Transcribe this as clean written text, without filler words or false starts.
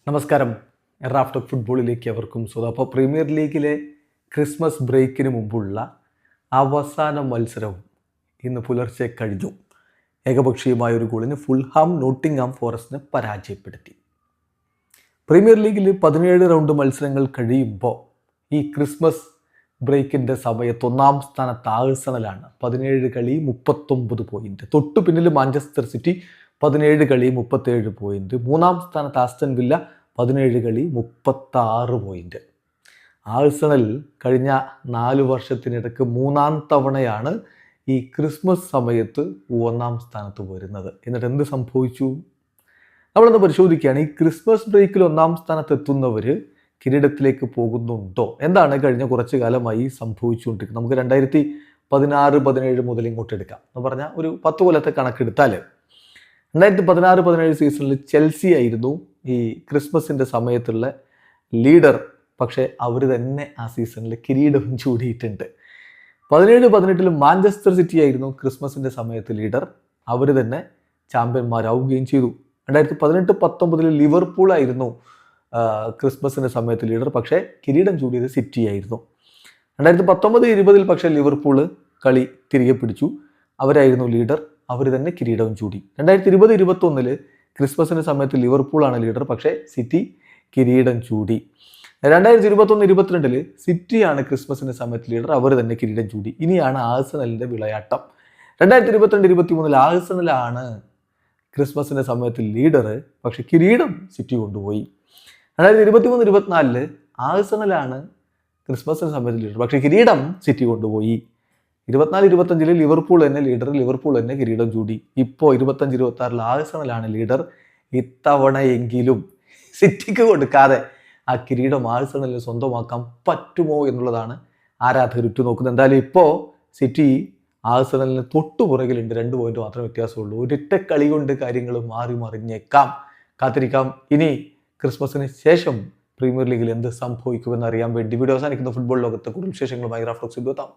നമസ്കാരം. റാഫ്റ്റർ ഫുട്ബോളിലേക്ക് അവർക്കും സ്വാഗതം. അപ്പോൾ പ്രീമിയർ ലീഗിലെ ക്രിസ്മസ് ബ്രേക്കിന് മുമ്പുള്ള അവസാന മത്സരവും ഇന്ന് പുലർച്ചെ കഴിഞ്ഞു. ഏകപക്ഷീയമായ ഒരു ഗോളിന് ഫുൾഹാം നോട്ടിംഗ്ഹാം ഫോറസ്റ്റിനെ പരാജയപ്പെടുത്തി. പ്രീമിയർ ലീഗിൽ 17 റൗണ്ട് മത്സരങ്ങൾ കഴിയുമ്പോൾ ഈ ക്രിസ്മസ് ബ്രേക്കിൻ്റെ സമയത്ത് ഒന്നാം സ്ഥാനത്ത് ആഴ്സണലാണ്. 17 കളി 39 പോയിന്റ്. തൊട്ടു പിന്നിൽ മാഞ്ചസ്റ്റർ സിറ്റി 17 കളി 37 പോയിന്റ്. മൂന്നാം സ്ഥാനത്ത് ആസ്റ്റൺ വില്ല 17 കളി 36 പോയിന്റ്. ആഴ്സണൽ കഴിഞ്ഞ 4 വർഷത്തിനിടയ്ക്ക് മൂന്നാം തവണയാണ് ഈ ക്രിസ്മസ് സമയത്ത് ഒന്നാം സ്ഥാനത്ത് വരുന്നത്. എന്നിട്ട് എന്ത് സംഭവിച്ചു? നമ്മളൊന്ന് പരിശോധിക്കുകയാണ്. ഈ ക്രിസ്മസ് ബ്രേക്കിൽ ഒന്നാം സ്ഥാനത്ത് എത്തുന്നവർ കിരീടത്തിലേക്ക് പോകുന്നുണ്ടോ? എന്താണ് കഴിഞ്ഞ കുറച്ച് കാലമായി സംഭവിച്ചുകൊണ്ടിരിക്കുന്നത്? നമുക്ക് 2016-17 മുതൽ ഇങ്ങോട്ട് എടുക്കാം എന്ന് പറഞ്ഞാൽ ഒരു 10 കൊല്ലത്തെ കണക്കെടുത്താൽ 2016-17 സീസണിൽ ചെൽസി ആയിരുന്നു ഈ ക്രിസ്മസിൻ്റെ സമയത്തുള്ള ലീഡർ. പക്ഷേ അവർ തന്നെ ആ സീസണിൽ കിരീടം ചൂടിയിട്ടുണ്ട്. 17-18 മാഞ്ചസ്റ്റർ സിറ്റി ആയിരുന്നു ക്രിസ്മസിൻ്റെ സമയത്ത് ലീഡർ. അവർ തന്നെ ചാമ്പ്യന്മാരാവുകയും ചെയ്തു. 2018-19 ലിവർപൂൾ ആയിരുന്നു ക്രിസ്മസിൻ്റെ സമയത്ത് ലീഡർ. പക്ഷേ കിരീടം ചൂടിയത് സിറ്റി ആയിരുന്നു. 2019-20 പക്ഷേ ലിവർപൂൾ കളി തിരികെ പിടിച്ചു. അവരായിരുന്നു ലീഡർ. അവർ തന്നെ കിരീടവും ചൂടി. 2020-21 ക്രിസ്മസിൻ്റെ സമയത്ത് ലിവർപൂളാണ് ലീഡർ. പക്ഷേ സിറ്റി കിരീടം ചൂടി. 2021-22 സിറ്റിയാണ് ക്രിസ്മസിൻ്റെ സമയത്ത് ലീഡർ. അവർ തന്നെ കിരീടം ചൂടി. ഇനിയാണ് ആഴ്സണലിൻ്റെ വിളയാട്ടം. 2022-23 ആഴ്സണലാണ് ക്രിസ്മസിൻ്റെ സമയത്ത് ലീഡർ. പക്ഷെ കിരീടം സിറ്റി കൊണ്ടുപോയി. 2023-24 ആഴ്സണലാണ് ക്രിസ്മസിൻ്റെ സമയത്ത് ലീഡർ. പക്ഷെ കിരീടം സിറ്റി കൊണ്ടുപോയി. 24-25 ലിവർപൂൾ തന്നെ ലീഡർ. ലിവർപൂൾ തന്നെ കിരീടം ചൂടി. ഇപ്പോൾ 25-26 ആഴ്സണലാണ് ലീഡർ. ഇത്തവണയെങ്കിലും സിറ്റിക്ക് കൊടുക്കാതെ ആ കിരീടം ആഴ്സണലിന് സ്വന്തമാക്കാൻ പറ്റുമോ എന്നുള്ളതാണ് ആരാധകർ ഉറ്റുനോക്കുന്നത്. എന്തായാലും ഇപ്പോൾ സിറ്റി ആഴ്സണലിന് തൊട്ടുപുറകിലുണ്ട്. 2 പോയിന്റ് മാത്രമേ വ്യത്യാസമുള്ളൂ. ഒരൊറ്റ കളി കൊണ്ട് കാര്യങ്ങൾ മാറി മറിഞ്ഞേക്കാം. കാത്തിരിക്കാം. ഇനി ക്രിസ്മസിന് ശേഷം പ്രീമിയർ ലീഗിൽ എന്ത് സംഭവിക്കുമെന്ന് അറിയാൻ വേണ്ടി വീഡിയോ അവസാനിക്കുന്ന ഫുട്ബോൾ ലോകത്തെ കൂടുതൽ വിശേഷങ്ങളുമായി റാഫ്റ്റോക്സ് എത്താം.